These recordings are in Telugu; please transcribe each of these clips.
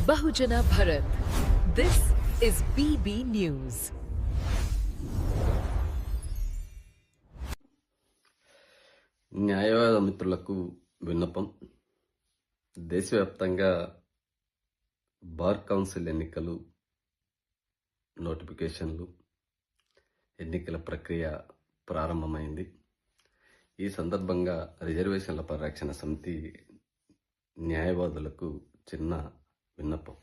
Bahujana Bharat. This is BB News. న్యాయవాద మిత్రులకు విన్నపం. దేశవ్యాప్తంగా బార్ కౌన్సిల్ ఎన్నికలు నోటిఫికేషన్లు, ఎన్నికల ప్రక్రియ ప్రారంభమైంది. ఈ సందర్భంగా రిజర్వేషన్ల పరిరక్షణ సమితి న్యాయవాదులకు చిన్న విన్నపం.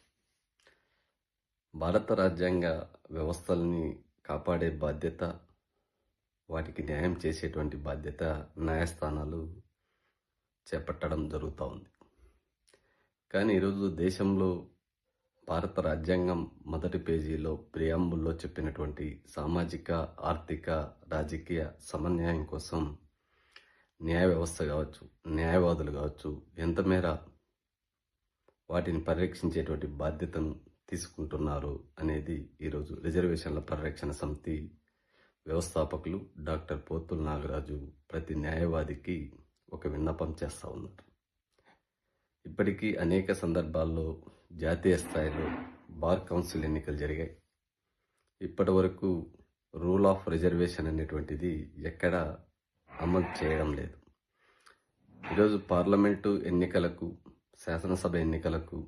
భారత రాజ్యాంగ వ్యవస్థల్ని కాపాడే బాధ్యత, వాటికి న్యాయం చేసేటువంటి బాధ్యత న్యాయస్థానాలు చేపట్టడం జరుగుతూ ఉంది. కానీ ఈరోజు దేశంలో భారత రాజ్యాంగం మొదటి పేజీలో ప్రియాంబుల్లో చెప్పినటువంటి సామాజిక, ఆర్థిక, రాజకీయ సమన్యాయం కోసం న్యాయ వ్యవస్థ కావచ్చు, న్యాయవాదులు కావచ్చు, ఎంత మేర వాటిని పరిరక్షించేటువంటి బాధ్యతను తీసుకుంటున్నారు అనేది ఈరోజు రిజర్వేషన్ల పరిరక్షణ సమితి వ్యవస్థాపకులు డాక్టర్ పోతుల నాగరాజు ప్రతి న్యాయవాదికి ఒక విన్నపం చేస్తూ ఉన్నారు. ఇప్పటికీ అనేక సందర్భాల్లో జాతీయ స్థాయిలో బార్ కౌన్సిల్ ఎన్నికలు జరిగాయి. ఇప్పటి వరకు రూల్ ఆఫ్ రిజర్వేషన్ అనేటువంటిది ఎక్కడా అమలు చేయడం లేదు. ఈరోజు పార్లమెంటు ఎన్నికలకు, శాసనసభ ఎన్నికలకు,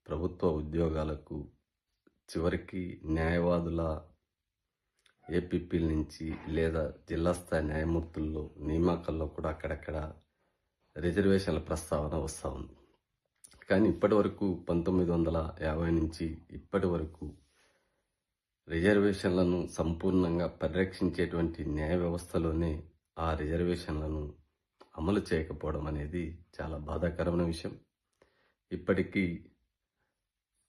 ప్రభుత్వ ఉద్యోగాలకు, చివరికి న్యాయవాదుల ఏపీపీల నుంచి లేదా జిల్లా స్థాయి న్యాయమూర్తుల్లో నియామకాల్లో కూడా అక్కడక్కడ రిజర్వేషన్ల ప్రస్తావన వస్తూ ఉంది. కానీ ఇప్పటి వరకు 1950 నుంచి ఇప్పటి వరకు రిజర్వేషన్లను సంపూర్ణంగా పరిరక్షించేటువంటి న్యాయ వ్యవస్థలోనే ఆ రిజర్వేషన్లను అమలు చేయకపోవడం అనేది చాలా బాధాకరమైన విషయం. ఇప్పటికీ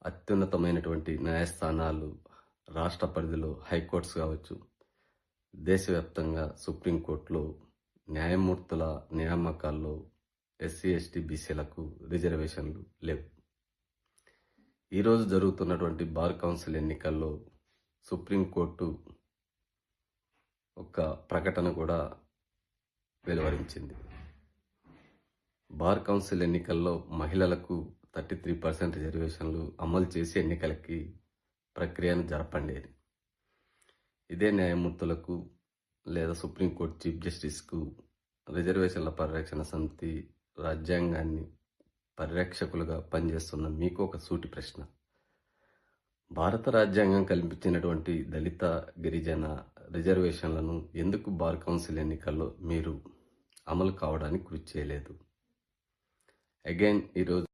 అత్యున్నతమైనటువంటి న్యాయస్థానాలు, రాష్ట్ర పరిధిలో హైకోర్ట్స్ కావచ్చు, దేశవ్యాప్తంగా సుప్రీంకోర్టులో న్యాయమూర్తుల నియామకాల్లో ఎస్సీ, ఎస్టీ, బీసీలకు రిజర్వేషన్లు లేవు. ఈరోజు జరుగుతున్నటువంటి బార్ కౌన్సిల్ ఎన్నికల్లో సుప్రీంకోర్టు ఒక ప్రకటన కూడా వెలువరించింది. బార్ కౌన్సిల్ ఎన్నికల్లో మహిళలకు 33% రిజర్వేషన్లు అమలు చేసి ఎన్నికలకి ప్రక్రియను జరపండి అని. ఇదే న్యాయమూర్తులకు లేదా సుప్రీంకోర్టు చీఫ్ జస్టిస్కు రిజర్వేషన్ల పరిరక్షణ సమితి రాజ్యాంగాన్ని పరిరక్షకులుగా పనిచేస్తున్న మీకు ఒక సూటి ప్రశ్న. భారత రాజ్యాంగం కల్పించినటువంటి దళిత, గిరిజన రిజర్వేషన్లను ఎందుకు బార్ కౌన్సిల్ ఎన్నికల్లో మీరు అమలు కావడానికి కృషి చేయలేదు? అగైన్ ఈరోజు